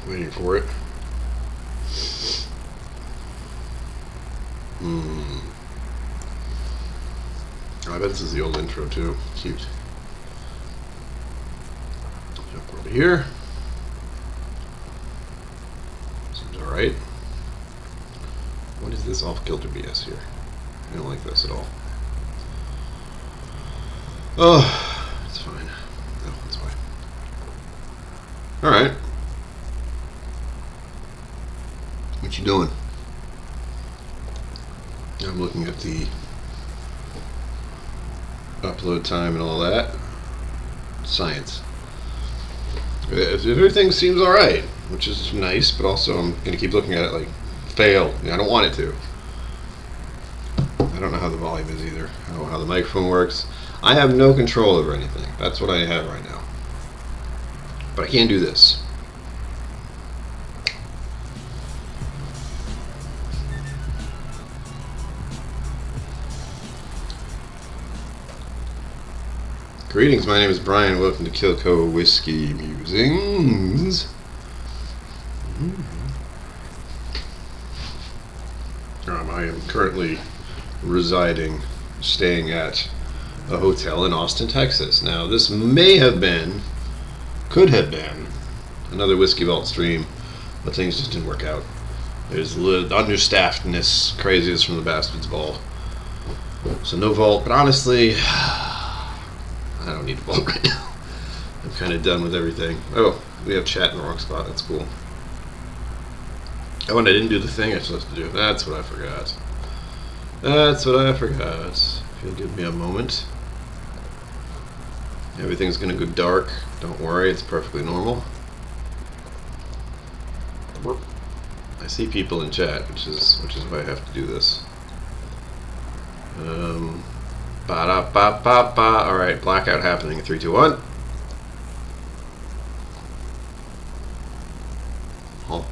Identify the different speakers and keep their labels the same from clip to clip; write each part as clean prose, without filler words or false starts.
Speaker 1: Waiting for it. I bet this is the old intro too. Cute. Jump over here. Seems alright. What is this off-kilter BS here? I don't like this at all. Oh, it's fine. No, it's fine. Alright. What you doing? I'm looking at the upload time and all that. Science. Everything seems alright, which is nice, but also I'm going to keep looking at it like, fail. I don't want it to. I don't know how the volume is either. I don't know how the microphone works. I have no control over anything. That's what I have right now. But I can do this. Greetings, my name is Brian. Welcome to KillCo Whiskey Musings. I am currently staying at a hotel in Austin, Texas. Now, this could have been, another Whiskey Vault stream, but things just didn't work out. There's understaffedness, craziness from the Bastards Vault. So no vault, but honestly, I don't need a vault right now. I'm kind of done with everything. Oh, we have chat in the wrong spot. That's cool. Oh, and I didn't do the thing I'm supposed to do. That's what I forgot. That's what I forgot. If you'll give me a moment. Everything's gonna go dark. Don't worry, it's perfectly normal. I see people in chat, which is why I have to do this. Ba-da-ba-ba-ba. Alright, blackout happening in 3, 2, 1. Oh.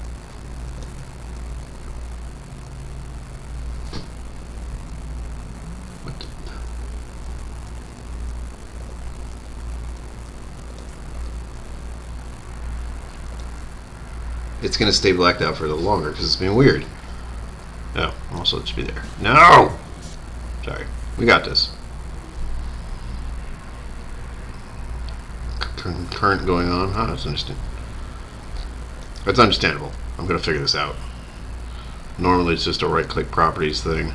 Speaker 1: What the... It's gonna stay blacked out for a little longer because it's being weird. Oh, also it should be there. No! Sorry. We got this. Current going on. Ah, that's interesting. That's understandable. I'm gonna figure this out. Normally it's just a right-click properties thing,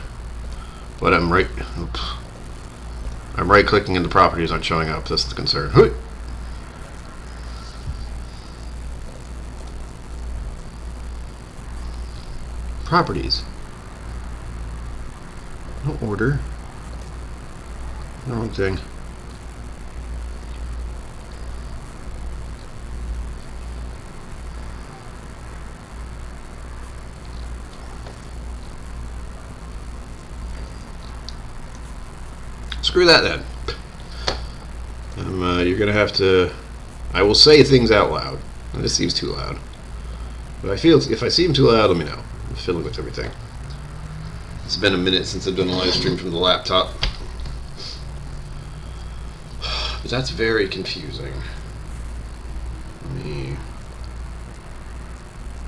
Speaker 1: but I'm right-clicking and the properties aren't showing up. That's the concern. Hey! Properties. No order. Wrong thing. Screw that then. You're gonna have to. I will say things out loud. This seems too loud. But if I seem too loud, let me know. I'm fiddling with everything. It's been a minute since I've done a live stream from the laptop. But that's very confusing. Let me...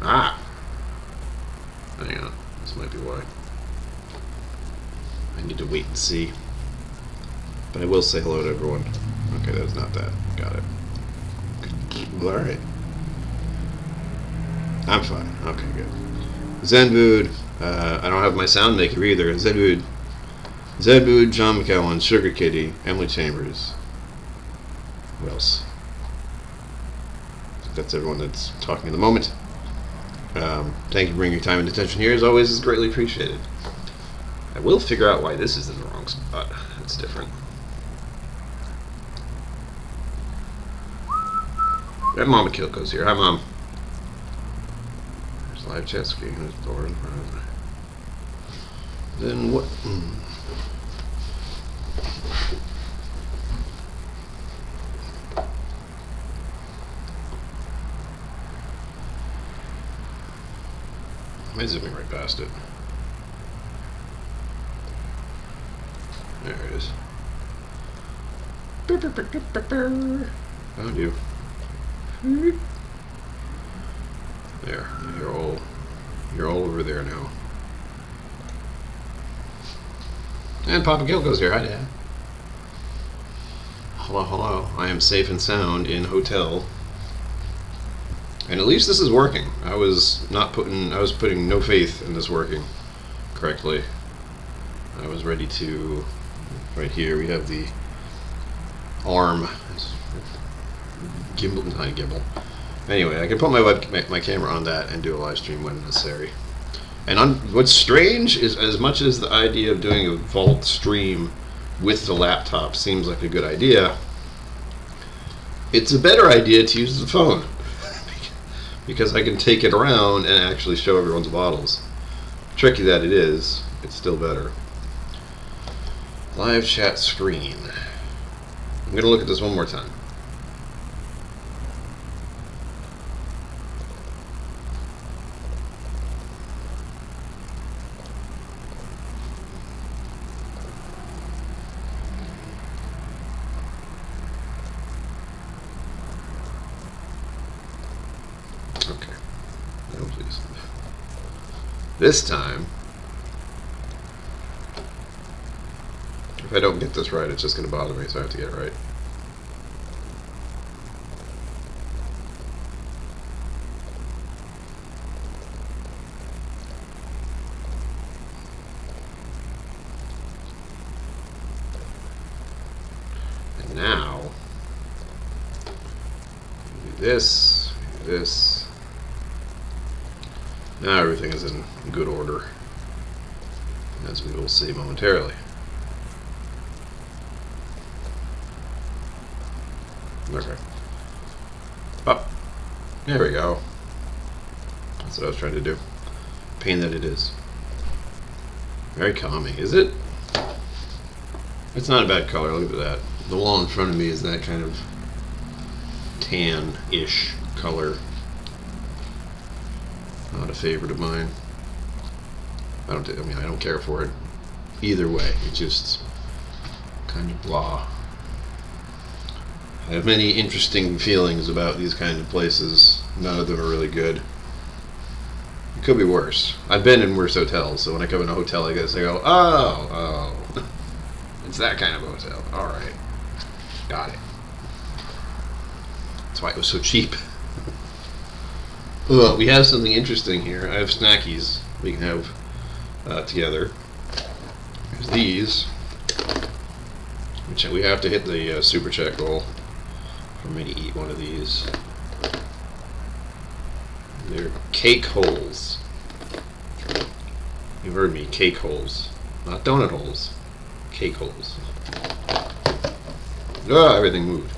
Speaker 1: Ah! Hang on. This might be why. I need to wait and see. But I will say hello to everyone. Okay, that's not that. Got it. Alright. I'm fine. Okay, good. Zenwood. I don't have my sound maker either. Zenwood, John McCowan, Sugar Kitty, Emily Chambers. Who else? That's everyone that's talking at the moment. Thank you for bringing your time and attention here. As always, is greatly appreciated. I will figure out why this is in the wrong spot. It's different. And Mama KillCo's here. Hi, Mom. There's live chat screen. There's the door in front of me. Then what? Am I zipping right past it? There it is. Found you. There, you're all over there now. And Papa KillCo's here. Hi, Dad. Hello, hello. I am safe and sound in hotel. And at least this is working. I was putting no faith in this working correctly. I was ready to, right here we have the arm, gimbal, not gimbal. Anyway, I can put my camera on that and do a live stream when necessary. And what's strange is, as much as the idea of doing a vault stream with the laptop seems like a good idea, it's a better idea to use the phone. Because I can take it around and actually show everyone's bottles. Tricky that it is, it's still better. Live chat screen. I'm going to look at this one more time. Okay. No, please. This time, if I don't get this right, it's just going to bother me, so I have to get it right. And now, do this, do this. Now everything is in good order, as we will see momentarily. Okay. Oh, there we go. That's what I was trying to do. Pain that it is. Very calming, is it? It's not a bad color, look at that. The wall in front of me is that kind of tan-ish color. Not a favorite of mine. I don't care for it either way. It's just kind of blah. I have many interesting feelings about these kind of places. None of them are really good. It could be worse. I've been in worse hotels, so when I come in a hotel like this, I go, oh, it's that kind of hotel. All right, got it. That's why it was so cheap. Well, we have something interesting here. I have snackies we can have together. There's these, which we have to hit the super chat goal for me to eat one of these. They're cake holes. You've heard me, cake holes. Not donut holes. Cake holes. Ah, everything moved.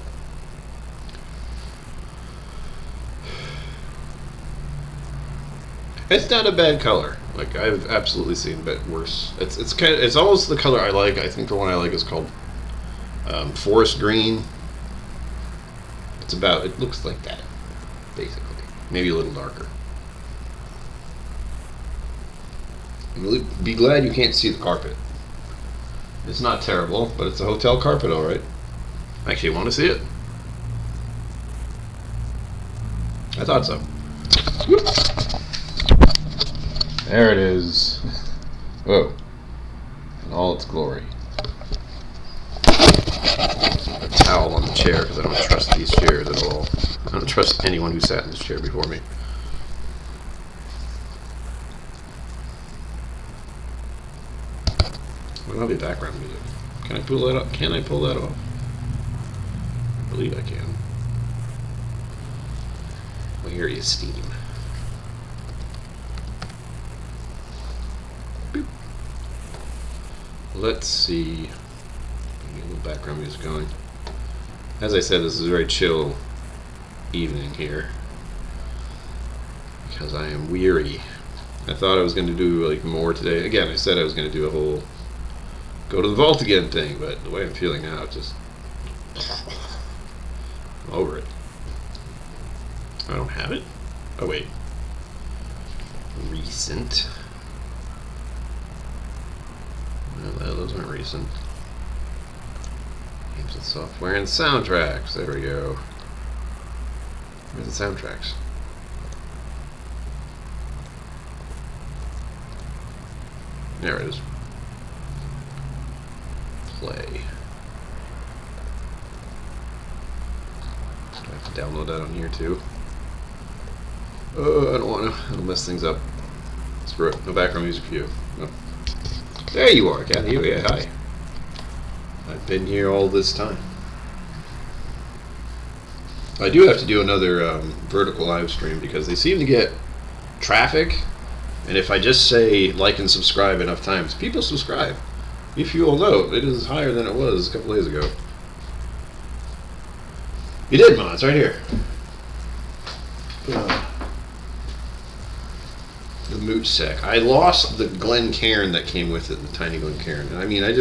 Speaker 1: It's not a bad color. Like, I've absolutely seen a bit worse. It's almost the color I like. I think the one I like is called forest green. It looks like that, basically. Maybe a little darker. You'll be glad you can't see the carpet. It's not terrible, but it's a hotel carpet, alright. Actually, you want to see it? I thought so. Whoop. There it is. Whoa. In all its glory. A towel on the chair, because I don't trust these chairs at all. I don't trust anyone who sat in this chair before me. What about the background music? Can I pull that up? Can I pull that off? I believe I can. Where is Steam? Boop. Let's see. Get a little background music going. As I said, this is a very chill evening here because I am weary. I thought I was going to do like more today. Again, I said I was going to do a whole go to the vault again thing, but the way I'm feeling now, just I'm over it. I don't have it. Oh wait, recent. Well, those aren't recent. Games and software and soundtracks. There we go. Where's the soundtracks? There it is. Play. I have to download that on here too. Oh, I don't want to. It'll mess things up. Screw it. No background music for you. No. There you are, Kathy. Yeah, hi. I've been here all this time. I do have to do another vertical live stream because they seem to get traffic, and if I just say like and subscribe enough times, people subscribe. If you all know, it is higher than it was a couple days ago. You did, Mon. It's right here. The Mooch Sec. I lost the Glencairn that came with it, the tiny Glencairn. And I mean, I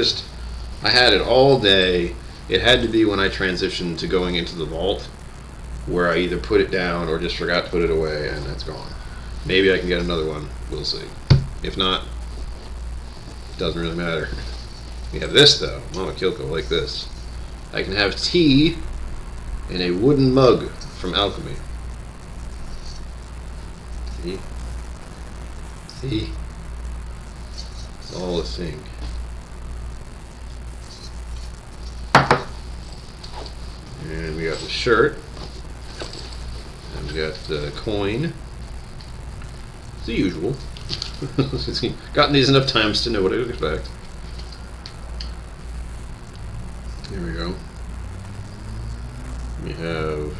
Speaker 1: had it all day. It had to be when I transitioned to going into the vault, where I either put it down or just forgot to put it away, and it's gone. Maybe I can get another one. We'll see. If not, it doesn't really matter. We have this, though. Mama KillCo, like this. I can have tea in a wooden mug from Alchemy. See? See? It's all a thing. And we got the shirt. And we got the coin. It's the usual. Gotten these enough times to know what I'd expect. Here we go. We have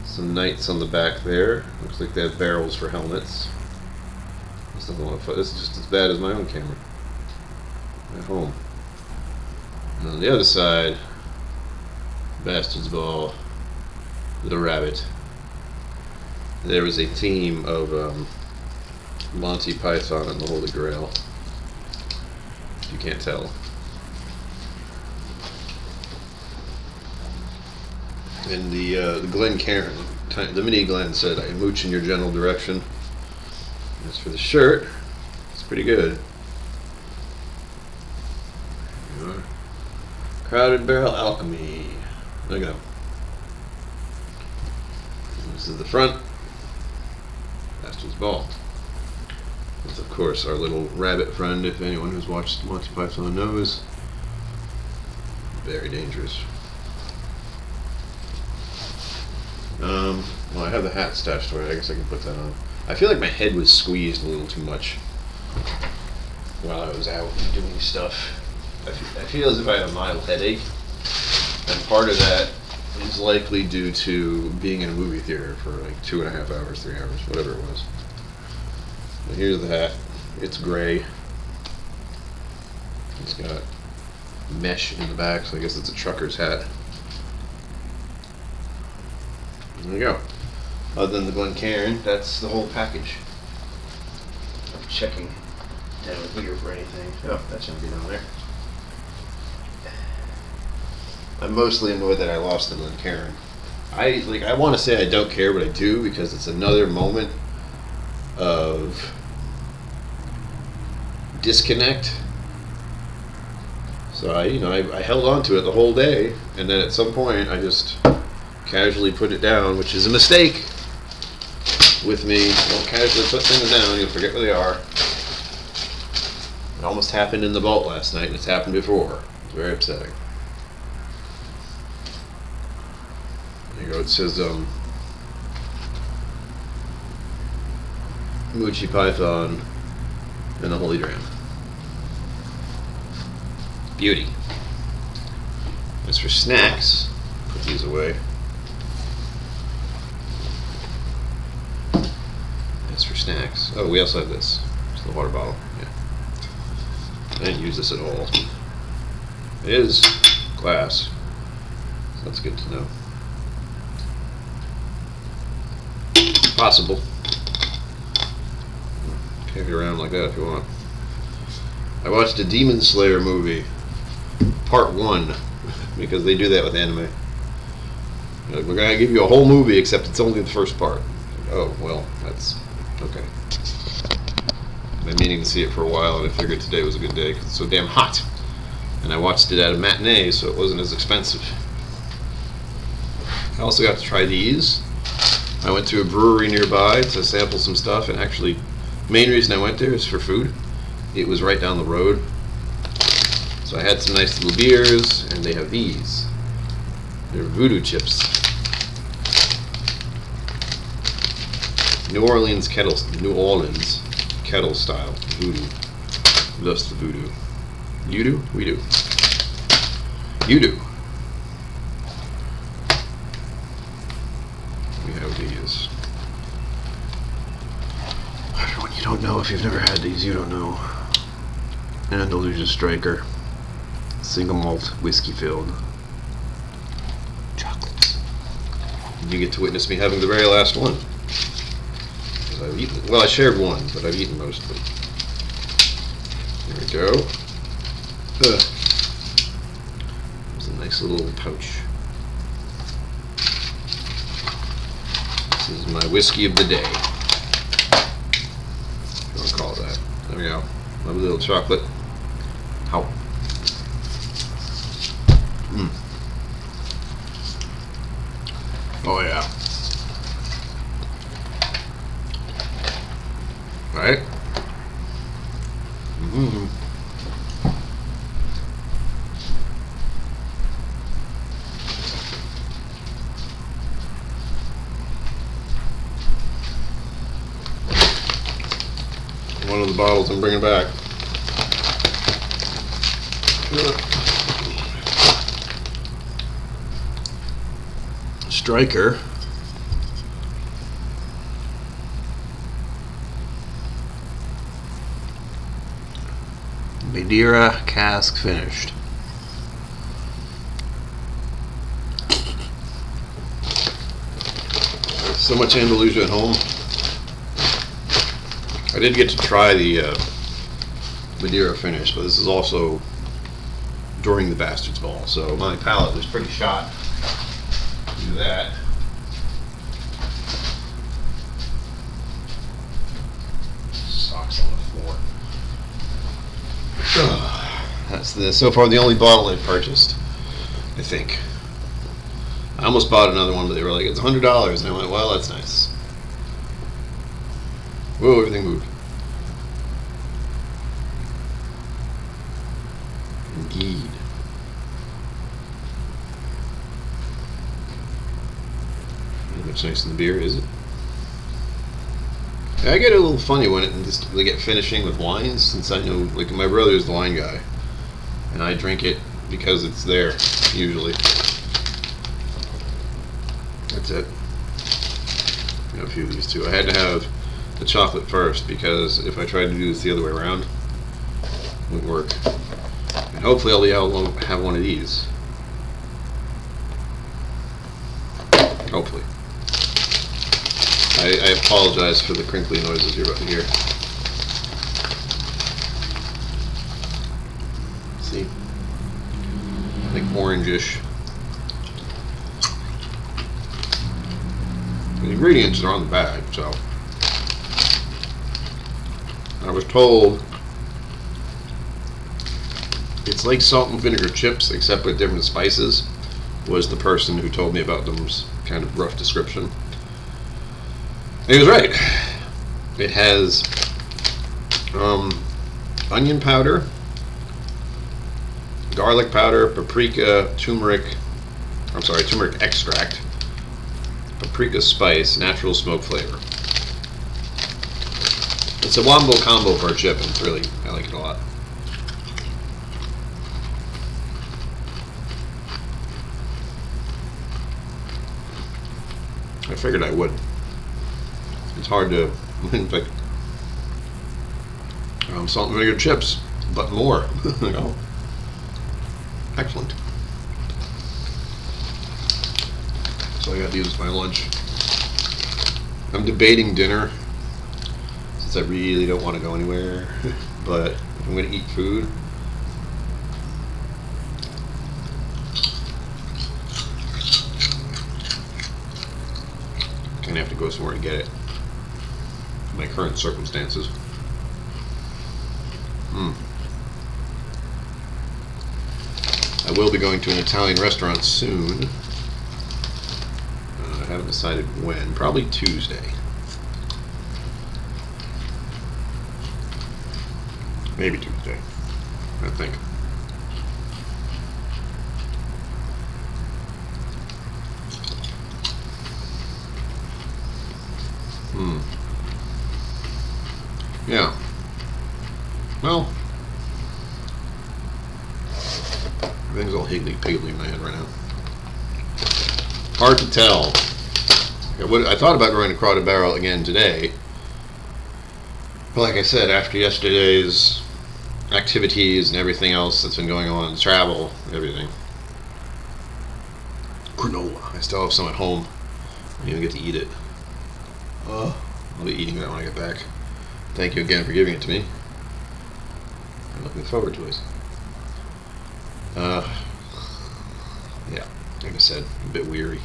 Speaker 1: some knights on the back there. Looks like they have barrels for helmets. This is just as bad as my own camera at home. And on the other side, Bastard's Ball, the rabbit. There was a theme of Monty Python and the Holy Grail. You can't tell. And the Glencairn, the mini Glen said, "I mooch in your general direction." As for the shirt, it's pretty good. There you are. Crowded Barrel Alchemy. There you go. This is the front. Bastard's Ball. That's, of course, our little rabbit friend, if anyone who's watched Monty Python knows. Very dangerous. Well, I have the hat stashed away. I guess I can put that on. I feel like my head was squeezed a little too much while I was out doing stuff. I feel as if I had a mild headache, and part of that is likely due to being in a movie theater for like 2.5 hours, 3 hours, whatever it was. But here's the hat. It's gray. It's got mesh in the back, so I guess it's a trucker's hat. There you go. Other than the Glencairn, that's the whole package. I'm checking down here for anything. Oh, that shouldn't be down there. I'm mostly annoyed that I lost the Glencairn. I want to say I don't care, but I do, because it's another moment of disconnect. So I held on to it the whole day, and then at some point I just casually put it down, which is a mistake with me. Don't casually put things down, you'll forget where they are. It almost happened in the vault last night, and it's happened before. It's very upsetting. There you go, it says Moochie Python and the Holy Dram. Beauty. As for snacks, put these away. As for snacks, oh, we also have this. It's the water bottle. Yeah. I didn't use this at all. It is glass, so that's good to know. Possible. Carry it around like that if you want. I watched a Demon Slayer movie, part 1, because they do that with anime. Like, we're going to give you a whole movie, except it's only the first part. Oh, well, that's okay. I've been meaning to see it for a while, and I figured today was a good day because it's so damn hot. And I watched it at a matinee, so it wasn't as expensive. I also got to try these. I went to a brewery nearby to sample some stuff, and actually, the main reason I went there is for food. it was right down the road. So I had some nice little beers, and they have these. They're voodoo chips. New Orleans kettle style voodoo. Just the voodoo. You do? We do. You do. We have these. Everyone, you don't know. If you've never had these, you don't know. Andalusia Striker. Single malt whiskey filled. Chocolates. You get to witness me having the very last one. I've eaten, well, I shared one, but I've eaten most of them. There we go. There's a nice little pouch. This is my whiskey of the day. What do you want to call that? There we go. Lovely little chocolate. How? Oh yeah. Right? One of the bottles I'm bringing back. Striker. Madeira cask finished. So much Andalusia at home. I did get to try the Madeira finish, but this is also during the Bastards Ball, so my palate was pretty shot to do that. Socks on the floor. That's so far the only bottle I've purchased, I think. I almost bought another one, but they were like, it's $100, and I went, well, that's nice. Whoa, everything moved. Indeed. That's nice in the beer, is it? I get a little funny when they get finishing with wines, since I know, like, my brother's the wine guy, and I drink it because it's there, usually. That's it. I got a few of these too. I had to have the chocolate first, because if I tried to do this the other way around, it wouldn't work. And hopefully I'll be able to have one of these. Hopefully. I apologize for the crinkly noises you're about to hear. See? Like orangish. The ingredients are on the bag, so. I was told it's like salt and vinegar chips, except with different spices, was the person who told me about them's kind of rough description. And he was right. It has onion powder, garlic powder, paprika, turmeric extract, paprika spice, natural smoke flavor. It's a wombo combo for a chip, and it's really, I like it a lot. I figured I would. It's hard to pick salt and vinegar chips, but more. You know? Excellent. So I got to use my lunch. I'm debating dinner, since I really don't want to go anywhere. But if I'm going to eat food, I'm going to have to go somewhere to get it. My current circumstances. I will be going to an Italian restaurant soon. I haven't decided when. Probably Tuesday. Maybe Tuesday, I think. Yeah. Well, everything's all higgly-piggly in my head right now. Hard to tell. I thought about going to Crowded Barrel again today. But like I said, after yesterday's activities and everything else that's been going on, travel, everything. Granola. I still have some at home. I didn't even get to eat it. I'll be eating that when I get back. Thank you again for giving it to me. I'm looking forward to it. Yeah, like I said, a bit weary.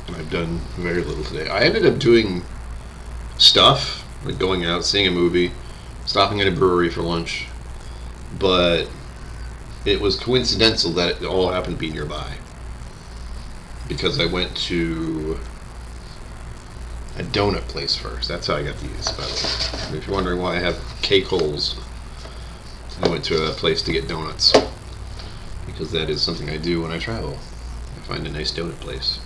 Speaker 1: And I've done very little today. I ended up doing stuff, like going out, seeing a movie, stopping at a brewery for lunch, but it was coincidental that it all happened to be nearby. Because I went to a donut place first. That's how I got these, by the way. If you're wondering why I have KillCo's, I went to a place to get donuts. Because that is something I do when I travel. I find a nice donut place.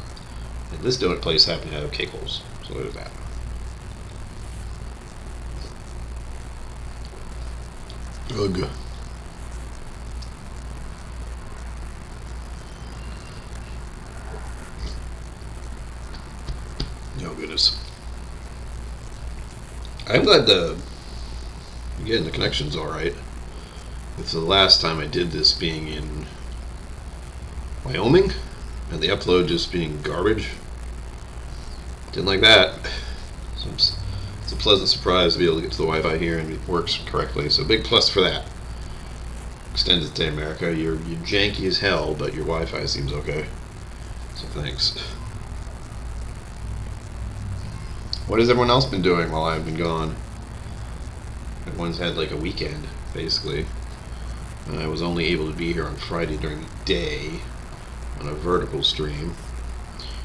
Speaker 1: And this donut place happened to have KillCo's. So there's that. Ugh. Oh goodness. I'm glad the connection's alright. It's the last time I did this being in Wyoming and the upload just being garbage. Didn't like that. So it's a pleasant surprise to be able to get to the Wi-Fi here and it works correctly. So big plus for that. Extended to America. You're janky as hell, but your Wi-Fi seems okay. So thanks. What has everyone else been doing while I've been gone? Everyone's had like a weekend, basically. I was only able to be here on Friday during the day on a vertical stream.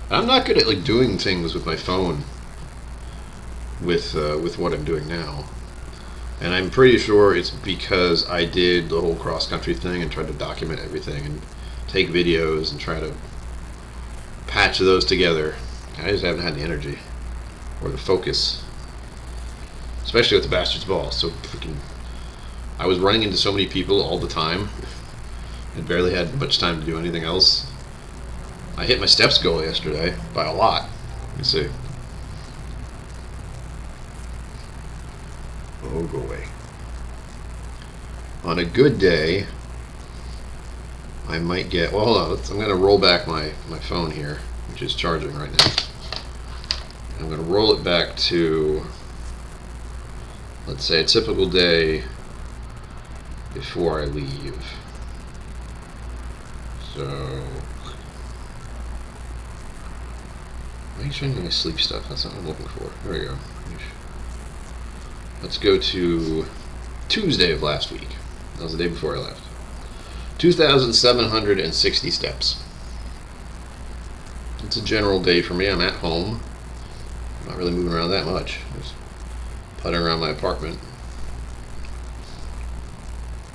Speaker 1: I'm not good at like doing things with my phone with what I'm doing now. And I'm pretty sure it's because I did the whole cross-country thing and tried to document everything and take videos and try to patch those together. I just haven't had the energy or the focus, especially with the Bastard's Ball. So freaking, I was running into so many people all the time and barely had much time to do anything else. I hit my steps goal yesterday by a lot. Let me see. Oh, go away. On a good day, I might get, well, hold on, I'm going to roll back my phone here, which is charging right now. I'm going to roll it back to, let's say, a typical day before I leave. So, make sure I'm getting sleep stuff. That's what I'm looking for. There we go. Let's go to Tuesday of last week. That was the day before I left. 2,760 steps. It's a general day for me. I'm at home. I'm not really moving around that much. Just putting around my apartment.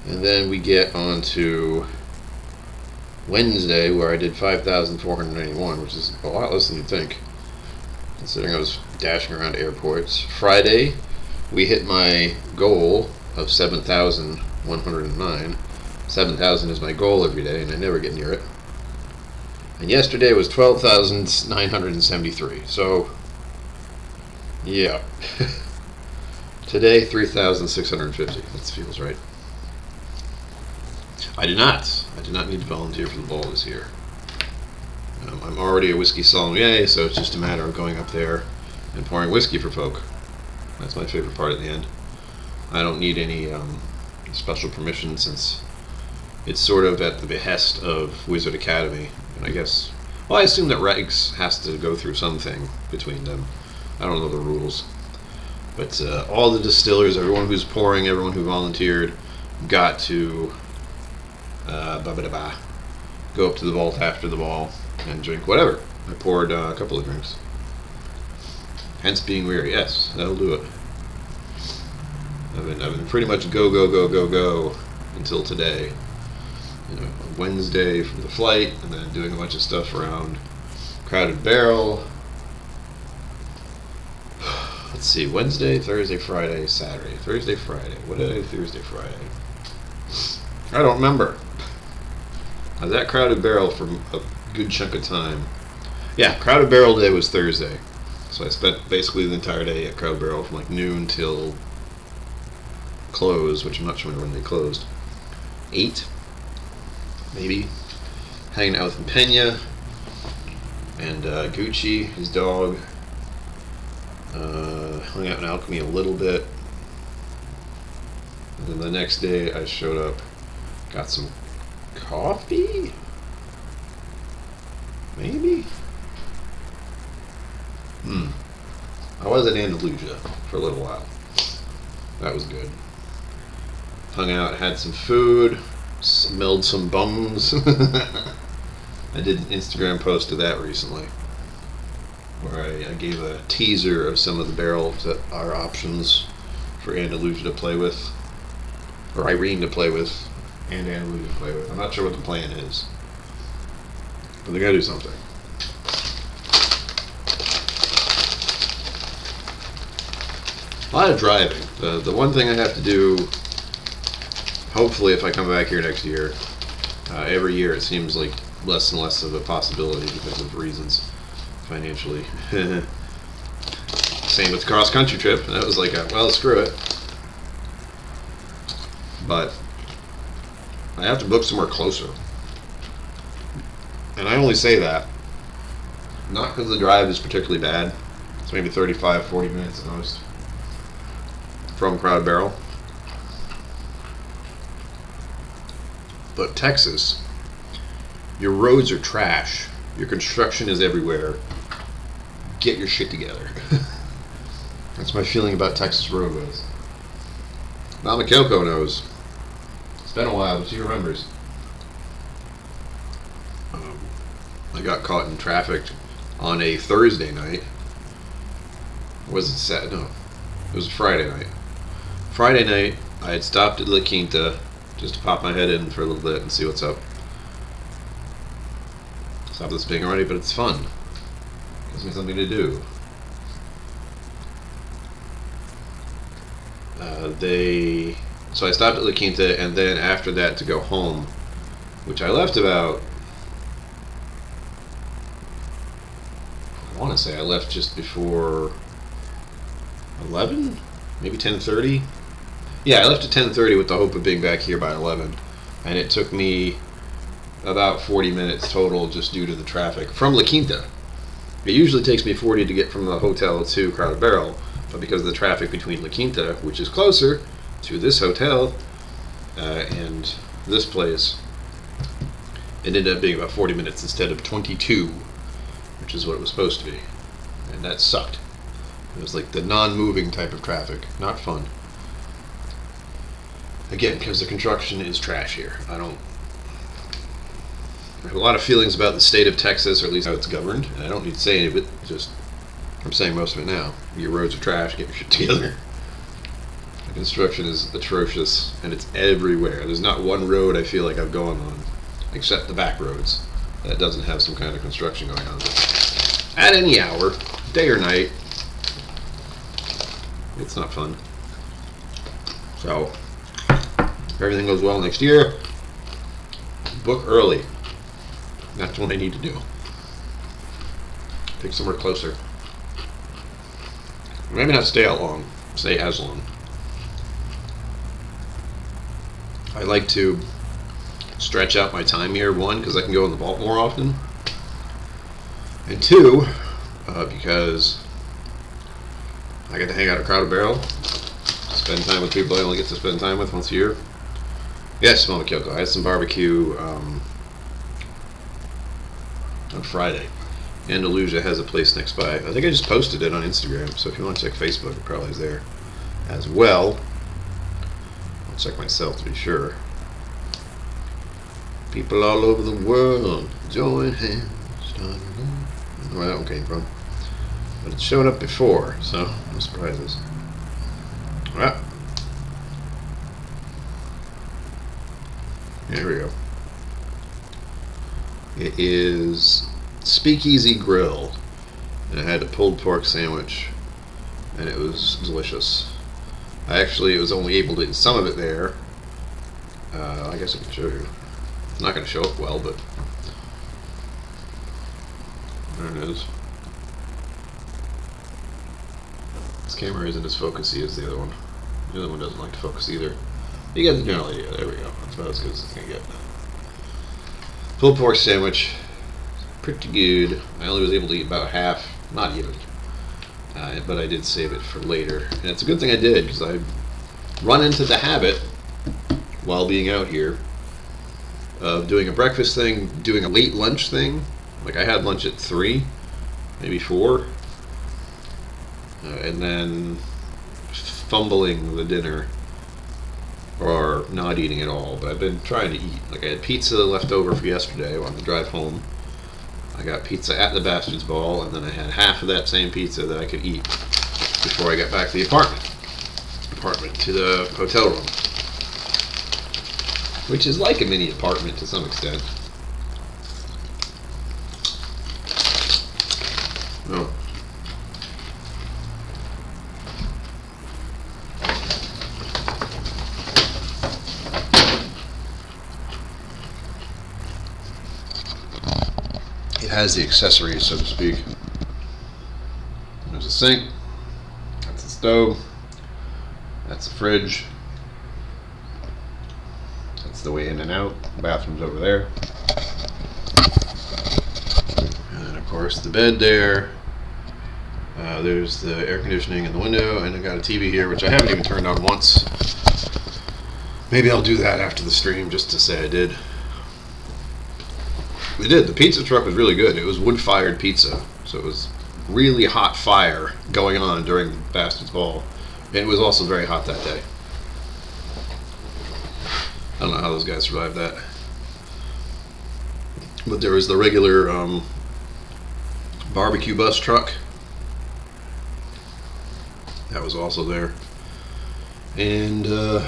Speaker 1: And then we get on to Wednesday, where I did 5,491, which is a lot less than you'd think, considering I was dashing around airports. Friday, we hit my goal of 7,109. 7,000 is my goal every day, and I never get near it. And yesterday was 12,973. So, yeah. Today, 3,650. That feels right. I did not need to volunteer for the ball this year. I'm already a whiskey sommelier, so it's just a matter of going up there and pouring whiskey for folk. That's my favorite part at the end. I don't need any special permission since it's sort of at the behest of Wizard Academy. And I guess, well, I assume that Regs has to go through something between them. I don't know the rules. But all the distillers, everyone who's pouring, everyone who volunteered, got to go up to the vault after the ball and drink whatever. I poured a couple of drinks. Hence being weary. Yes, that'll do it. I've been pretty much go until today. Wednesday for the flight, and then doing a bunch of stuff around Crowded Barrel. Let's see, Wednesday, Thursday, Friday, Saturday. Thursday, Friday. What did I do Thursday, Friday? I don't remember. I was at Crowded Barrel for a good chunk of time. Yeah, Crowded Barrel Day was Thursday. So I spent basically the entire day at Crowded Barrel from like noon till close, which I'm not sure when they closed. 8, maybe. Hanging out with Pena and Gucci, his dog. Hung out in Alchemy a little bit. And then the next day I showed up, got some coffee? Maybe? I was at Andalusia for a little while. That was good. Hung out, had some food, smelled some bums. I did an Instagram post of that recently, where I gave a teaser of some of the barrels that are options for Andalusia to play with, or Irene to play with, and Andalusia to play with. I'm not sure what the plan is, but they gotta do something. A lot of driving. The one thing I have to do, hopefully if I come back here next year, every year it seems like less and less of a possibility because of reasons financially. Same with the cross-country trip. That was like, well, screw it. But I have to book somewhere closer. And I only say that not because the drive is particularly bad. It's maybe 35, 40 minutes at most from Crowded Barrel. But Texas, your roads are trash. Your construction is everywhere. Get your shit together. That's my feeling about Texas roadways. Mama KillCo knows. It's been a while, but she remembers. I got caught in traffic on a Thursday night. Or was it Saturday? No, it was a Friday night. Friday night, I had stopped at La Quinta just to pop my head in for a little bit and see what's up. Stop this being already, but it's fun. Gives me something to do. So I stopped at La Quinta, and then after that to go home, which I left about, I want to say I left just before 11, maybe 10:30. Yeah, I left at 10:30 with the hope of being back here by 11, and it took me about 40 minutes total just due to the traffic from La Quinta. It usually takes me 40 to get from the hotel to Crowded Barrel, but because of the traffic between La Quinta, which is closer to this hotel and this place, it ended up being about 40 minutes instead of 22, which is what it was supposed to be, and that sucked. It was like the non-moving type of traffic, not fun. Again, because the construction is trash here. I have a lot of feelings about the state of Texas, or at least how it's governed, and I don't need to say any of it. Just, I'm saying most of it now. Your roads are trash, get your shit together. The construction is atrocious, and it's everywhere. There's not one road I feel like I've gone on, except the back roads, that doesn't have some kind of construction going on. At any hour, day or night, it's not fun. So, if everything goes well next year, book early. That's what I need to do. Pick somewhere closer. Maybe not stay out long. Stay as long. I like to stretch out my time here. 1, because I can go in the vault more often. And 2, because I get to hang out at Crowded Barrel. Spend time with people I only get to spend time with once a year. Yes, Mama KillCo. I had some barbecue on Friday. Andalusia has a place next by. I think I just posted it on Instagram, so if you want to check Facebook, it probably is there as well. I'll check myself to be sure. People all over the world join hands. I don't know where that one came from, but it showed up before, so no surprises. Well, Here we go. It is Speakeasy Grill, and I had a pulled pork sandwich, and it was delicious. It was only able to eat some of it there. I guess I can show you. It's not going to show up well, but there it is. This camera isn't as focusy as the other one. The other one doesn't like to focus either. You get the general idea. There we go. That's about as good as it's going to get. Pulled pork sandwich. Pretty good. I only was able to eat about half. Not even. But I did save it for later. And it's a good thing I did, because I run into the habit while being out here of doing a breakfast thing, doing a late lunch thing. Like I had lunch at 3, maybe 4. And then fumbling the dinner or not eating at all. But I've been trying to eat. Like I had pizza left over for yesterday on the drive home. I got pizza at the Bastard's Ball, and then I had half of that same pizza that I could eat before I got back to the apartment to the hotel room, which is like a mini apartment to some extent. Oh. It has the accessories, so to speak. There's a sink. That's the stove. That's the fridge. That's the way in and out. The bathroom's over there. And then, of course, the bed there. There's the air conditioning in the window, and I got a TV here, which I haven't even turned on once. Maybe I'll do that after the stream, just to say I did. We did. The pizza truck was really good. It was wood-fired pizza, so it was really hot fire going on during the Bastard's Ball. And it was also very hot that day. I don't know how those guys survived that. But there was the regular barbecue bus truck. That was also there. And those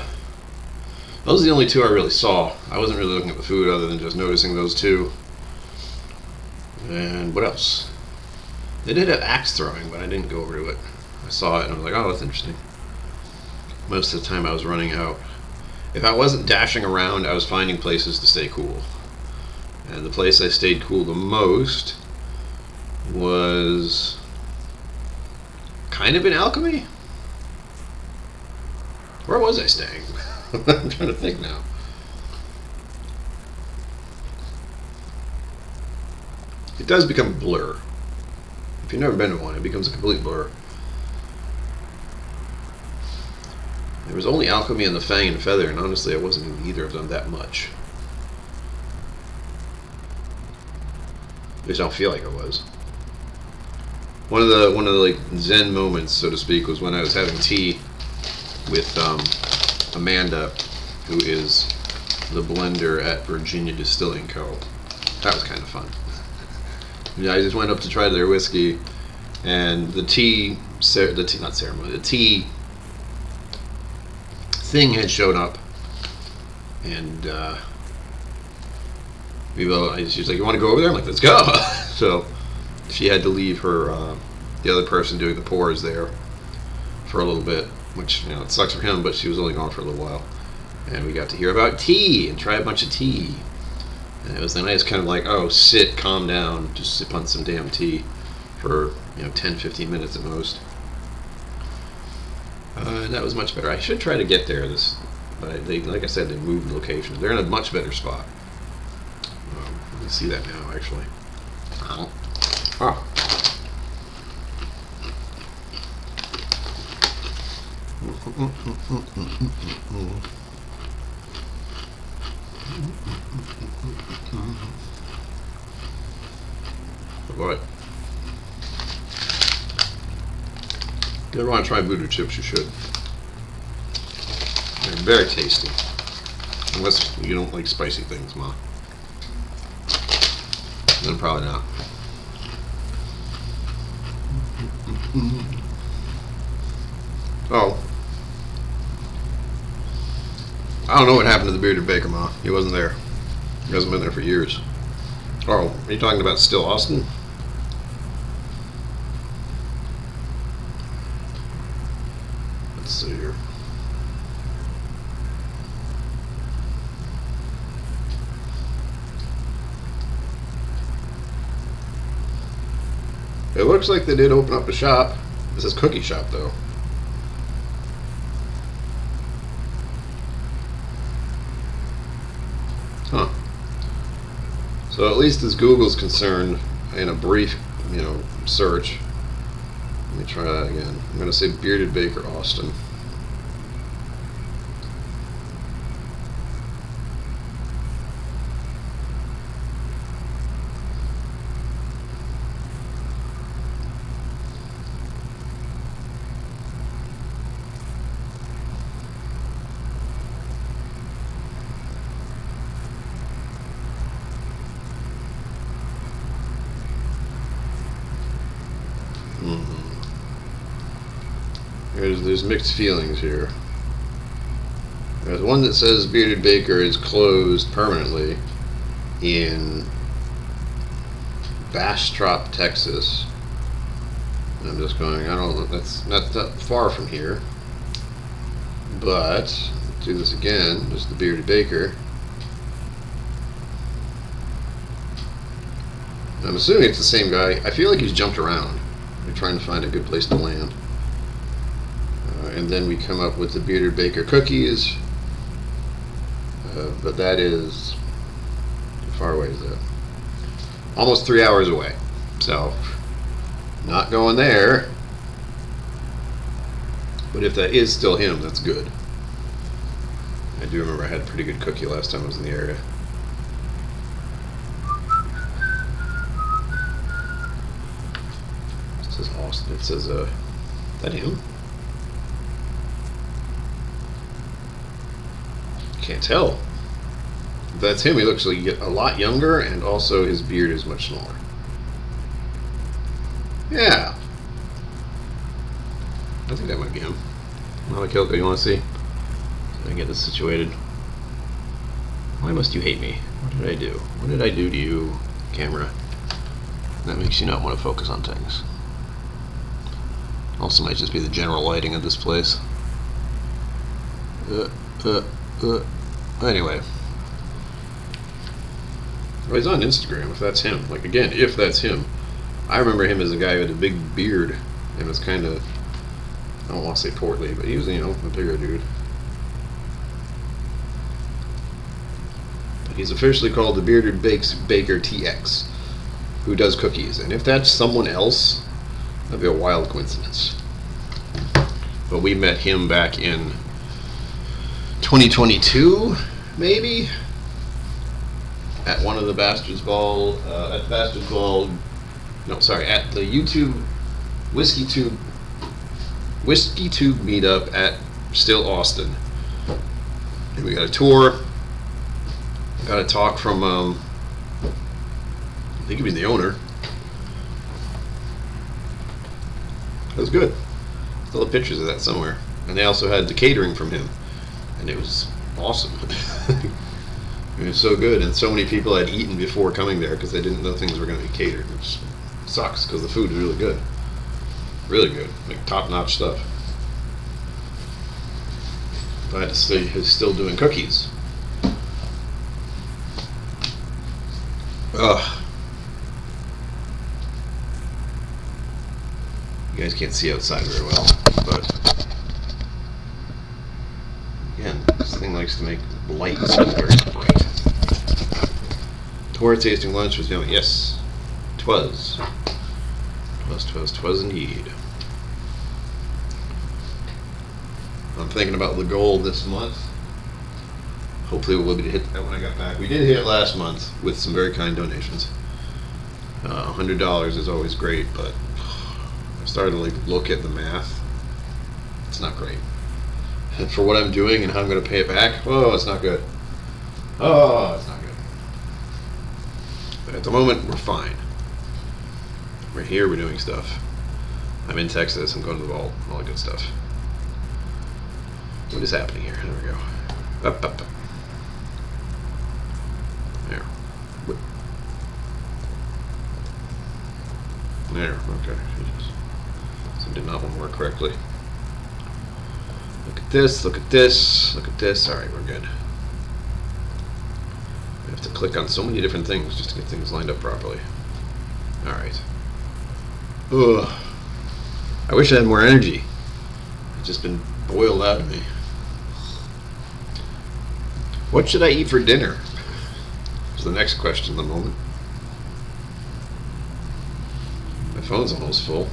Speaker 1: are the only two I really saw. I wasn't really looking at the food other than just noticing those two. And what else? They did have axe throwing, but I didn't go over to it. I saw it and I was like, oh, that's interesting. Most of the time I was running out. If I wasn't dashing around, I was finding places to stay cool. And the place I stayed cool the most was kind of in Alchemy. Where was I staying? I'm trying to think now. It does become a blur. If you've never been to one, it becomes a complete blur. There was only Alchemy and the Fang and Feather, and honestly I wasn't in either of them that much. At least I don't feel like I was. One of the like Zen moments, so to speak, was when I was having tea with Amanda, who is the blender at Virginia Distilling Co. That was kind of fun. Yeah, I just went up to try their whiskey, and the tea thing had shown up, and she's like, "You want to go over there?" I'm like, "Let's go." So she had to leave her the other person doing the pours there for a little bit, which, you know, it sucks for him, but she was only gone for a little while, and we got to hear about tea and try a bunch of tea. And it was a nice kind of like, oh, sit, calm down, just sip on some damn tea for, 10-15 minutes at most. And that was much better. I should try to get there, but they, like I said, they moved locations. They're in a much better spot. Let me see that now, actually. Oh. What? If you ever want to try voodoo chips, you should. They're very tasty. Unless you don't like spicy things, Ma. Then probably not. Oh. I don't know what happened to the bearded baker, Ma. He wasn't there. He hasn't been there for years. Oh, are you talking about Still Austin? Let's see here. It looks like they did open up a shop. This is Cookie Shop, though. Huh. So at least as Google's concerned, in a brief, search. Let me try that again. I'm going to say Bearded Baker Austin. There's mixed feelings here. There's one that says Bearded Baker is closed permanently in Bastrop, Texas. And I'm just going, I don't know, that's not that far from here. But, let's do this again, just the Bearded Baker. I'm assuming it's the same guy. I feel like he's jumped around. We're trying to find a good place to land. And then we come up with the Bearded Baker cookies. But that is, how far away is that? Almost 3 hours away. So, not going there. But if that is still him, that's good. I do remember I had a pretty good cookie last time I was in the area. It says Austin. It says, is that him? Can't tell. If that's him, he looks like a lot younger, and also his beard is much smaller. Yeah. I think that might be him. Well, KillCo, you want to see? So I get this situated. Why must you hate me? What did I do? What did I do to you, camera? That makes you not want to focus on things. Also might just be the general lighting of this place. Anyway. Well, he's on Instagram, if that's him. Like, again, if that's him. I remember him as a guy who had a big beard and was kind of, I don't want to say portly, but he was, a bigger dude. But he's officially called the Bearded Baker TX, who does cookies. And if that's someone else, that'd be a wild coincidence. But we met him back in 2022, maybe, at one of the Bastards Ball, at the YouTube WhiskeyTube meetup at Still Austin. And we got a tour, got a talk from, I think he was the owner. It was good. Still have pictures of that somewhere. And they also had the catering from him. And it was awesome. It was so good, and so many people had eaten before coming there because they didn't know things were going to be catered, which sucks because the food is really good. Really good. Like top-notch stuff. Glad to see he's still doing cookies. Ugh. You guys can't see outside very well, but again, this thing likes to make light so very bright. Tour tasting lunch was yummy. Yes, 'twas indeed. I'm thinking about the goal this month. Hopefully we'll be able to hit that when I got back. We did hit it last month with some very kind donations. $100 is always great, but I started to look at the math. It's not great. And for what I'm doing and how I'm going to pay it back, oh, it's not good. Oh, it's not good. But at the moment, we're fine. We're here, we're doing stuff. I'm in Texas, I'm going to the vault, all that good stuff. What is happening here? There we go. Up, up, up. There. There, okay. So did not want to work correctly. Look at this, look at this, look at this. Alright, we're good. I have to click on so many different things just to get things lined up properly. Alright. Ugh. I wish I had more energy. It's just been boiled out of me. What should I eat for dinner? Is the next question at the moment. My phone's almost full.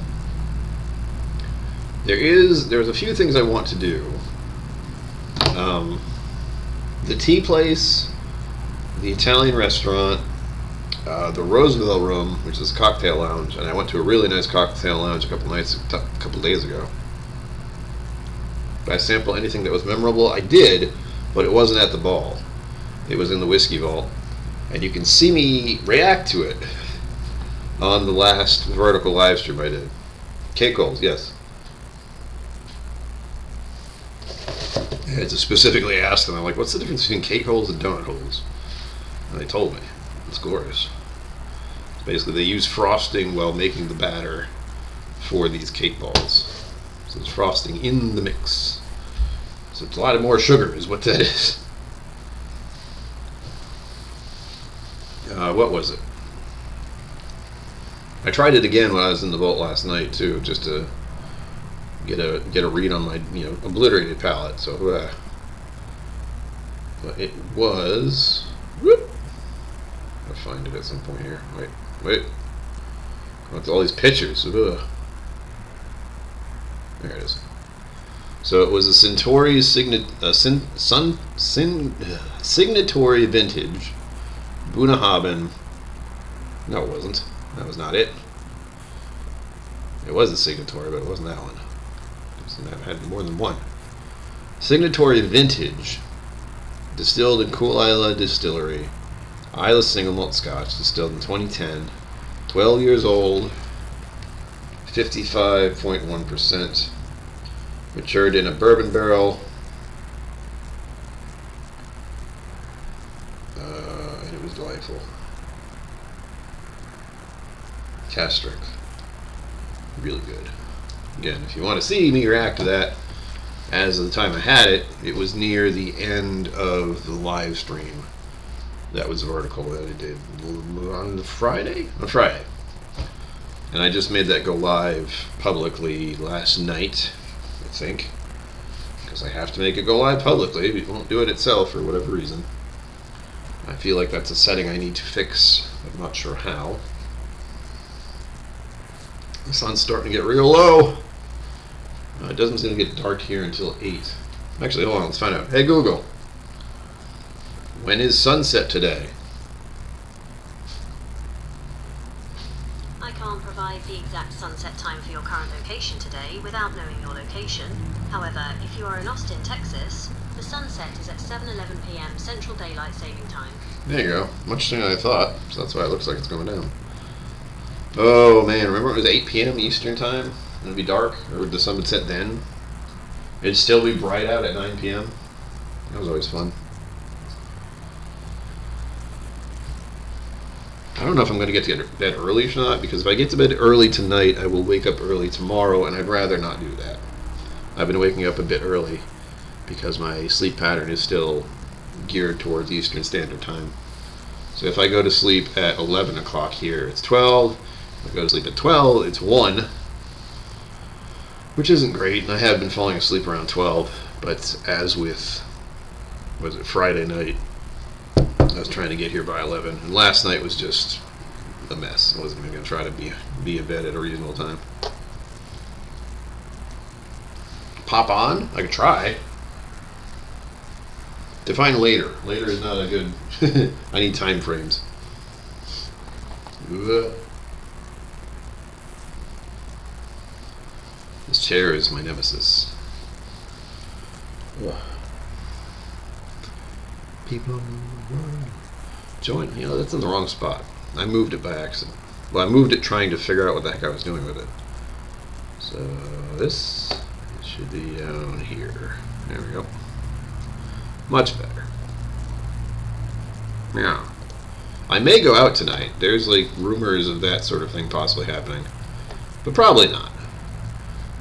Speaker 1: There's a few things I want to do. The tea place, the Italian restaurant, the Roosevelt Room, which is a cocktail lounge, and I went to a really nice cocktail lounge a couple days ago. Did I sample anything that was memorable? I did, but it wasn't at the ball. It was in the Whiskey Vault, and you can see me react to it on the last vertical live stream I did. KillCo, yes. I had to specifically ask them, I'm like, what's the difference between cake holes and donut holes? And they told me. It's glorious. Basically, they use frosting while making the batter for these cake balls. So it's frosting in the mix. So it's a lot more sugar is what that is. What was it? I tried it again when I was in the vault last night too, just to get a read on my obliterated palate. So, but it was. Whoop, I'll find it at some point here. Wait. What's all these pictures? Ugh. There it is. So it was a Centauri Signatory Vintage Bunnahabhain. No, it wasn't. That was not it. It was a Signatory, but it wasn't that one. I've had more than one. Signatory Vintage, distilled in Cool Isla Distillery, Isla Single Malt Scotch, distilled in 2010, 12 years old, 55.1%, matured in a bourbon barrel, and it was delightful. Cask strength, really good. Again, if you want to see me react to that, as of the time I had it, it was near the end of the live stream. That was the vertical that I did on Friday? On Friday. And I just made that go live publicly last night, I think. Because I have to make it go live publicly. It won't do it itself for whatever reason. I feel like that's a setting I need to fix. I'm not sure how. The sun's starting to get real low. It doesn't seem to get dark here until 8. Actually, hold on, let's find out. Hey Google, when is sunset today?
Speaker 2: I can't provide the exact sunset time for your current location today without knowing your location. However, if you are in Austin, Texas, the sunset is at 7:11 p.m. Central Daylight Saving Time.
Speaker 1: There you go. Much sooner than I thought, so that's why it looks like it's going down. Oh man, remember it was 8 p.m. Eastern time? It'd be dark, or would the sun would set then? It'd still be bright out at 9 p.m. That was always fun. I don't know if I'm going to get to bed early or not, because if I get to bed early tonight, I will wake up early tomorrow, and I'd rather not do that. I've been waking up a bit early because my sleep pattern is still geared towards Eastern Standard Time. So if I go to sleep at 11 o'clock here, it's 12. If I go to sleep at 12, it's 1. Which isn't great, and I have been falling asleep around 12, but as with, was it Friday night, I was trying to get here by 11, and last night was just a mess. I wasn't even going to try to be in bed at a reasonable time. Pop on? I could try. Define later. Later is not a good... I need time frames. Ugh. This chair is my nemesis. Ugh. People in the world. Join. That's in the wrong spot. I moved it by accident. Well, I moved it trying to figure out what the heck I was doing with it. So this should be down here. There we go. Much better. Yeah. I may go out tonight. There's like rumors of that sort of thing possibly happening. But probably not.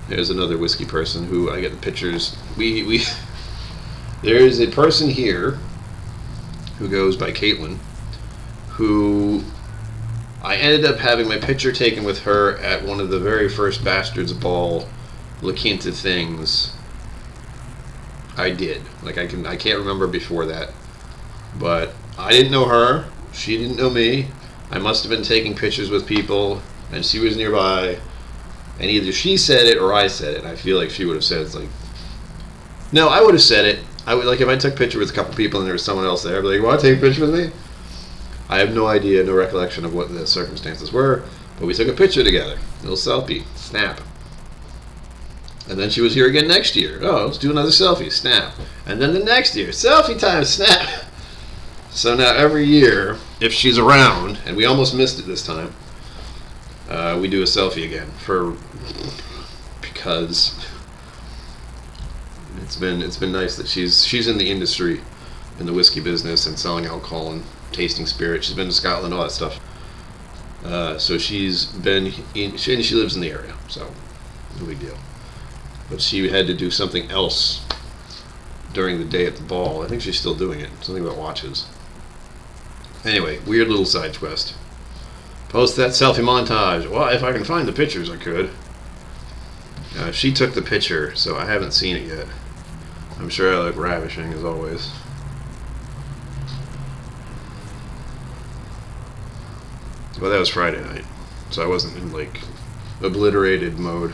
Speaker 1: There's another whiskey person who I get the pictures. There is a person here who goes by Caitlin, who I ended up having my picture taken with her at one of the very first Bastards Ball La Quinta things I did. Like I can't remember before that, but I didn't know her. She didn't know me. I must have been taking pictures with people, and she was nearby. And either she said it or I said it. I feel like she would have said it's like, no, I would have said it. I would, like, if I took a picture with a couple people and there was someone else there, I'd be like, want to take a picture with me? I have no idea, no recollection of what the circumstances were, but we took a picture together. A little selfie. Snap. And then she was here again next year. Oh, let's do another selfie. Snap. And then the next year, selfie time. Snap. So now every year, if she's around, and we almost missed it this time, we do a selfie again because it's been nice that she's in the industry, in the whiskey business and selling alcohol and tasting spirit. She's been to Scotland, all that stuff. So she's been and she lives in the area, so no big deal. But she had to do something else during the day at the ball. I think she's still doing it. Something about watches. Anyway, weird little side quest. Post that selfie montage. Well, if I can find the pictures, I could. She took the picture, so I haven't seen it yet. I'm sure I look ravishing, as always. Well, that was Friday night, so I wasn't in, like, obliterated mode.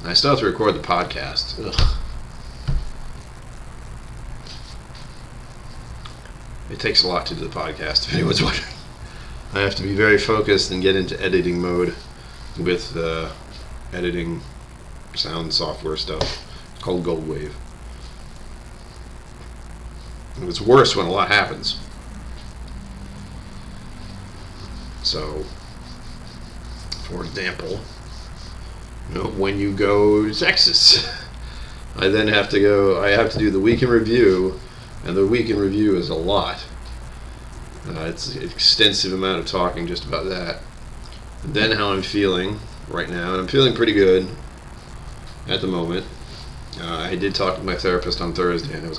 Speaker 1: I still have to record the podcast. Ugh. It takes a lot to do the podcast, if anyone's wondering. I have to be very focused and get into editing mode with editing sound software stuff. It's called Goldwave. And it's worse when a lot happens. So, for example, when you go to Texas, I have to do the week in review, and the week in review is a lot. It's an extensive amount of talking just about that. And then how I'm feeling right now, and I'm feeling pretty good at the moment. I did talk to my therapist on Thursday, and I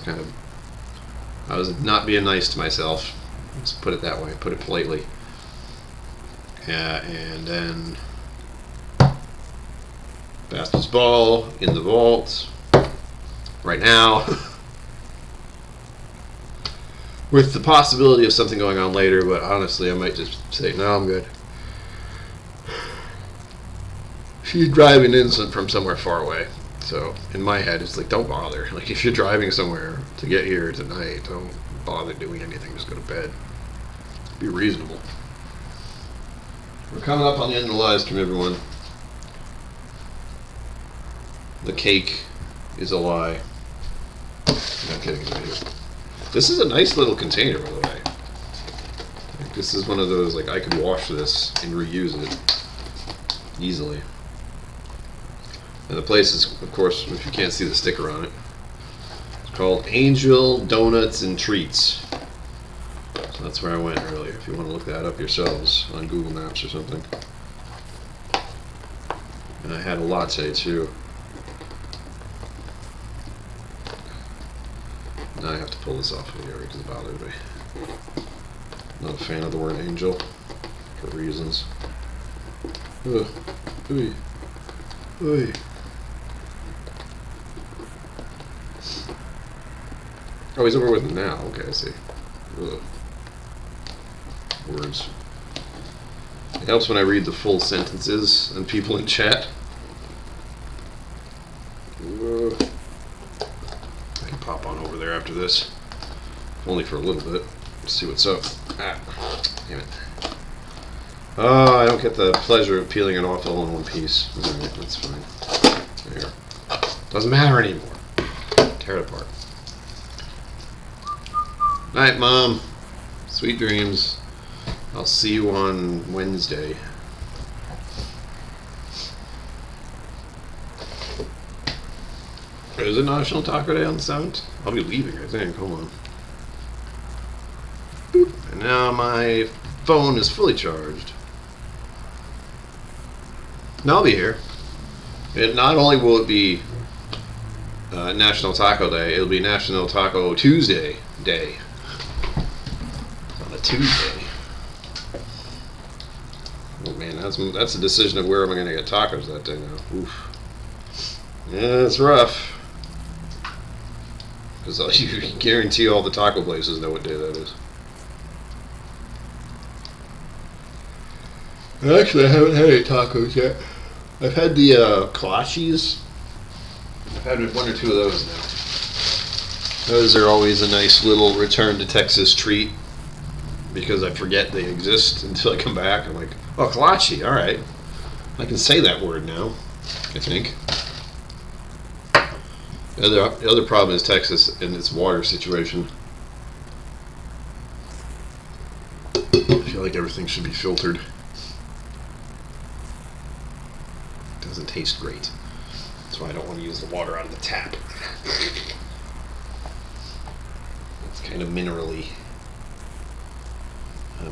Speaker 1: was not being nice to myself. Let's put it that way, put it politely. And then Bastards Ball in the vault right now. With the possibility of something going on later, but honestly, I might just say, no, I'm good. She's driving in from somewhere far away, so in my head, it's like, don't bother. Like, if you're driving somewhere to get here tonight, don't bother doing anything. Just go to bed. Be reasonable. We're coming up on the end of the live stream, everyone. The cake is a lie. I'm not kidding, it's right here. This is a nice little container, by the way. Like, this is one of those, like, I could wash this and reuse it easily. And the place is, of course, if you can't see the sticker on it, it's called Angel Donuts and Treats. So that's where I went earlier, if you want to look that up yourselves on Google Maps or something. And I had a latte, too. Now I have to pull this off of here because it bothers me. Not a fan of the word angel for reasons. Ugh. Ooey. Ooey. Oh, he's over with me now. Okay, I see. Ugh. Words. It helps when I read the full sentences and people in chat. Ugh. Pop on over there after this. Only for a little bit. Let's see what's up. Ah, damn it. Oh, I don't get the pleasure of peeling it off all in one piece. Alright, that's fine. There. Doesn't matter anymore. Tear it apart. Night, Mom. Sweet dreams. I'll see you on Wednesday. Is it National Taco Day on the 7th? I'll be leaving, I think. Hold on. Boop. And now my phone is fully charged. And I'll be here. Not only will it be National Taco Day, it'll be National Taco Tuesday day. On a Tuesday. Oh man, that's a decision of where am I going to get tacos that day now. Oof. Yeah, it's rough. Because you guarantee all the taco places know what day that is. Actually, I haven't had any tacos yet. I've had the kolaches. I've had one or two of those now. Those are always a nice little return to Texas treat because I forget they exist until I come back. I'm like, oh, kolache, all right. I can say that word now, I think. The other problem is Texas and its water situation. I feel like everything should be filtered. Doesn't taste great. That's why I don't want to use the water out of the tap. It's kind of minerally.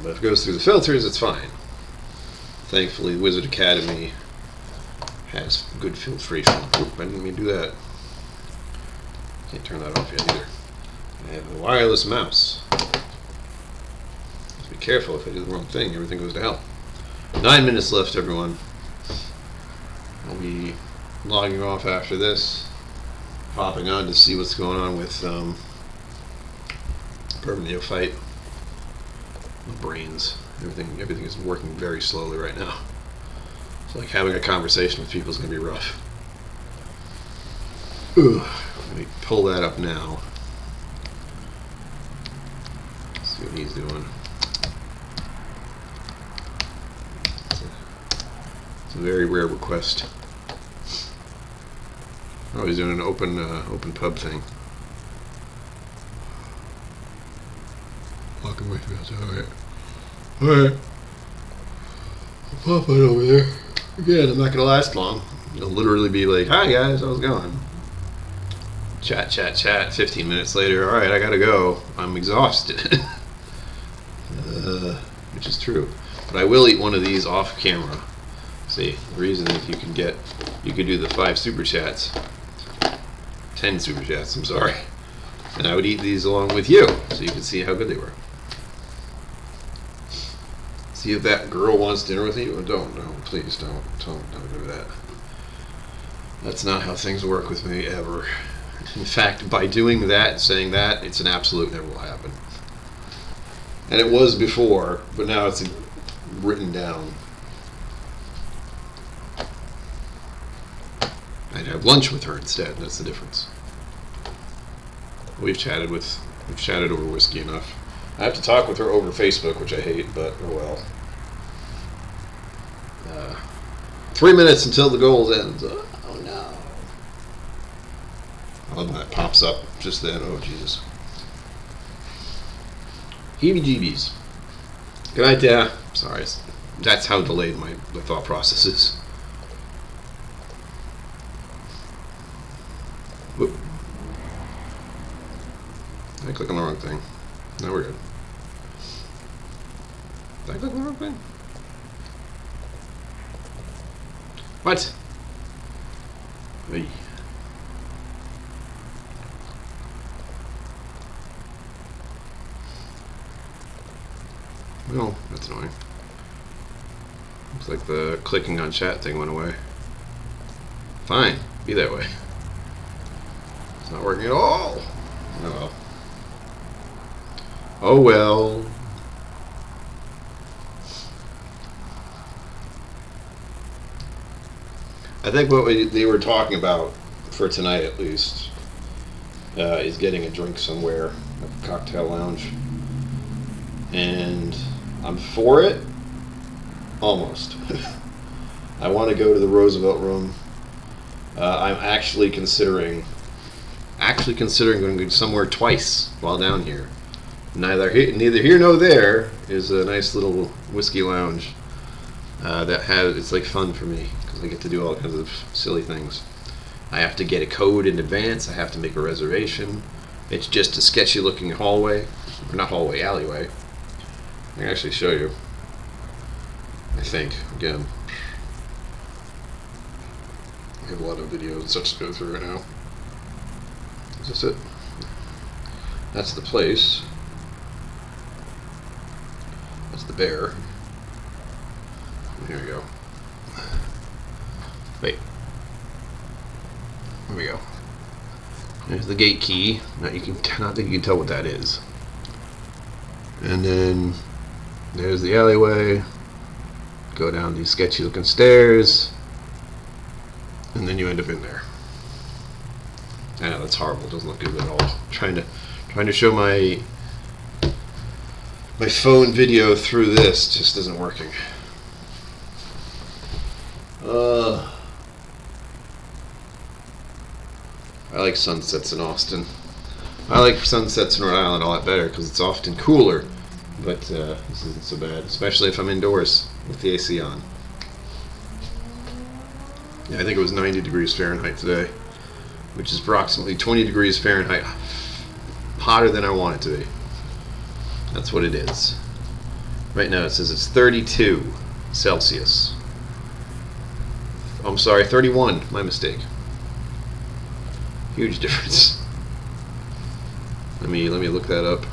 Speaker 1: But if it goes through the filters, it's fine. Thankfully, Wizard Academy has good filtration. Oop, I didn't mean to do that. Can't turn that off yet either. I have a wireless mouse. Be careful, if I do the wrong thing, everything goes to hell. 9 minutes left, everyone. I'll be logging off after this, popping on to see what's going on with Bourbon Neophyte. My brains, everything is working very slowly right now. It's like having a conversation with people is going to be rough. Ooh, let me pull that up now. See what he's doing. It's a very rare request. Oh, he's doing an open pub thing. Walking with me, that's alright. Alright. I'll pop it over there. Again, I'm not gonna last long. It'll literally be like, hi guys, how's it going? Chat, 15 minutes later, alright, I gotta go. I'm exhausted. Which is true. But I will eat one of these off camera. See, the reason is you could do the 5 super chats. 10 super chats, I'm sorry. And I would eat these along with you, so you can see how good they were. See if that girl wants dinner with you? Don't, no, please don't do that. That's not how things work with me, ever. In fact, by doing that, saying that, it's an absolute never will happen. And it was before, but now it's written down. I'd have lunch with her instead. That's the difference. We've chatted over whiskey enough. I have to talk with her over Facebook, which I hate, but oh well. 3 minutes until the goal ends. Oh no! I love when that pops up just then. Oh Jesus! Heebie-jeebies. Good night, Dad. Sorry, that's how delayed my thought process is. Whoop. Did I click on the wrong thing? No, we're good. Did I click on the wrong thing? What? Hey. Well, that's annoying. Looks like the clicking on chat thing went away. Fine, be that way. It's not working at all. Oh well. Oh well. I think what they were talking about, for tonight at least, is getting a drink somewhere, a cocktail lounge. And I'm for it, almost. I want to go to the Roosevelt Room. I'm actually considering going somewhere twice while down here. Neither here nor there is a nice little whiskey lounge it's like fun for me because I get to do all kinds of silly things. I have to get a code in advance. I have to make a reservation. It's just a sketchy looking hallway. Or not hallway, alleyway. I can actually show you. I think, again. I have a lot of videos and such to go through right now. Is this it? That's the place. That's the bear. Here we go. Wait. Here we go. There's the gate key. Now you can not think you can tell what that is. And then there's the alleyway. Go down these sketchy looking stairs. And then you end up in there. I know that's horrible. It doesn't look good at all. Trying to show my phone video through this just isn't working. I like sunsets in Austin. I like sunsets in Rhode Island a lot better because it's often cooler. But this isn't so bad, especially if I'm indoors with the AC on. Yeah, I think it was 90 degrees Fahrenheit today, which is approximately 20 degrees Fahrenheit hotter than I want it to be. That's what it is. Right now it says it's 32 Celsius. I'm sorry, 31. My mistake. Huge difference. Let me look that up.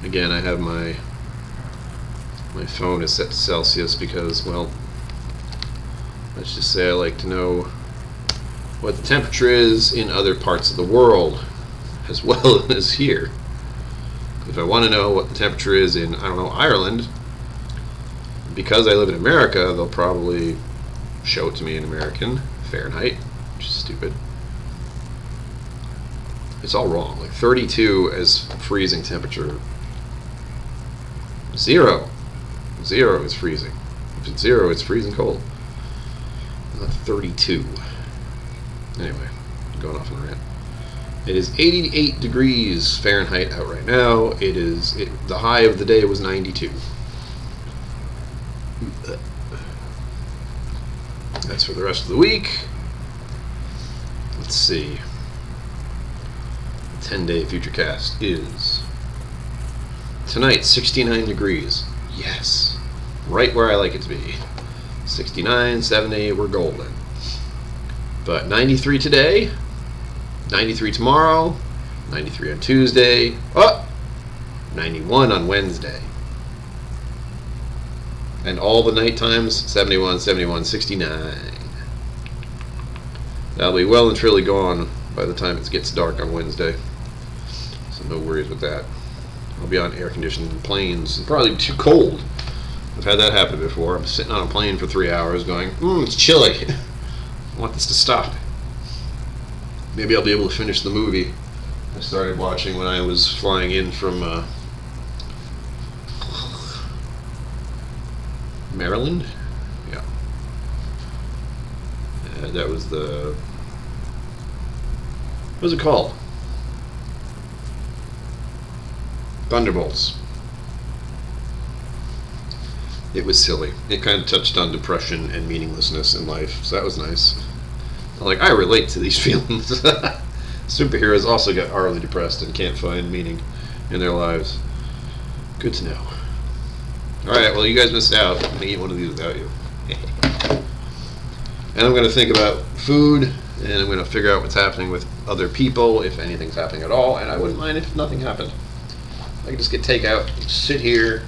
Speaker 1: Again, I have my phone is set to Celsius because, well, let's just say I like to know what the temperature is in other parts of the world as well as here. If I want to know what the temperature is in, I don't know, Ireland, because I live in America, they'll probably show it to me in American Fahrenheit, which is stupid. It's all wrong. Like 32 as freezing temperature. 0 is freezing. If it's 0, it's freezing cold. Not 32. Anyway, I'm going off on a rant. It is 88 degrees Fahrenheit out right now. The high of the day was 92. That's for the rest of the week. Let's see. 10-day futurecast is tonight 69 degrees. Yes, right where I like it to be. 69, 70, we're golden. But 93 today, 93 tomorrow, 93 on Tuesday, 91 on Wednesday. And all the night times, 71, 71, 69. That'll be well and truly gone by the time it gets dark on Wednesday. So no worries with that. I'll be on air-conditioned planes. It's probably too cold. I've had that happen before. I'm sitting on a plane for 3 hours going, it's chilly. I want this to stop. Maybe I'll be able to finish the movie I started watching when I was flying in from Maryland. Yeah. That was the... What was it called? Thunderbolts. It was silly. It kind of touched on depression and meaninglessness in life, so that was nice. Like, I relate to these feelings. Superheroes also get horribly depressed and can't find meaning in their lives. Good to know. Alright, well, you guys missed out. I'm going to eat one of these without you. And I'm going to think about food, and I'm going to figure out what's happening with other people, if anything's happening at all, and I wouldn't mind if nothing happened. I could just get takeout, sit here,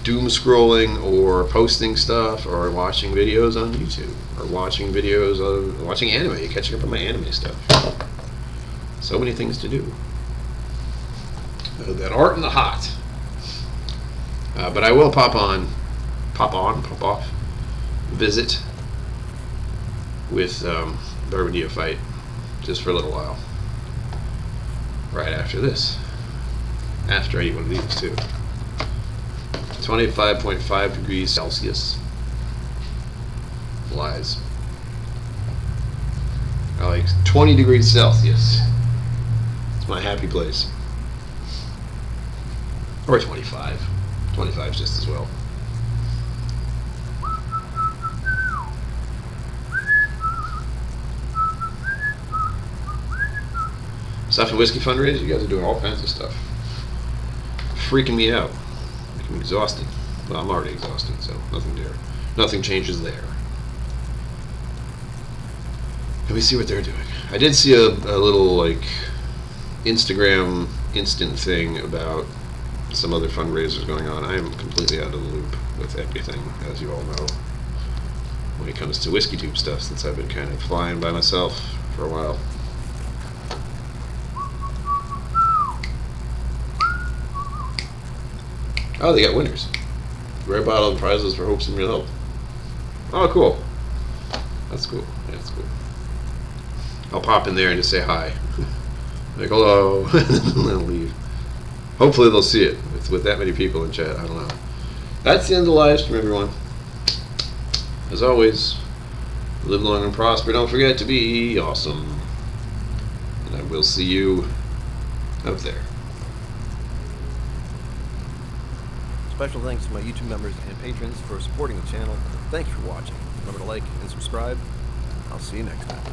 Speaker 1: doom scrolling, or posting stuff, or watching videos on YouTube, or watching videos of watching anime, catching up on my anime stuff. So many things to do. That art in the hot. But I will pop off, visit with Bourbon fight just for a little while. Right after this. After I eat one of these too. 25.5 degrees Celsius. Lies. I like 20 degrees Celsius. It's my happy place. Or 25. 25 is just as well. Stuff and whiskey fundraiser, you guys are doing all kinds of stuff. Freaking me out. I'm exhausted. Well, I'm already exhausted, so nothing changes there. Let me see what they're doing. I did see a little like Instagram instant thing about some other fundraisers going on. I am completely out of the loop with everything, as you all know, when it comes to WhiskeyTube stuff, since I've been kind of flying by myself for a while. Oh, they got winners. Rare bottle and prizes for hopes and real help. Oh, cool. That's cool. Yeah, that's cool. I'll pop in there and just say hi. Like, hello, and then leave. Hopefully they'll see it with that many people in chat. I don't know. That's the end of the live stream, everyone. As always, live long and prosper. Don't forget to be awesome. And I will see you out there.
Speaker 3: Special thanks to my YouTube members and patrons for supporting the channel. Thanks for watching. Remember to like and subscribe. I'll see you next time.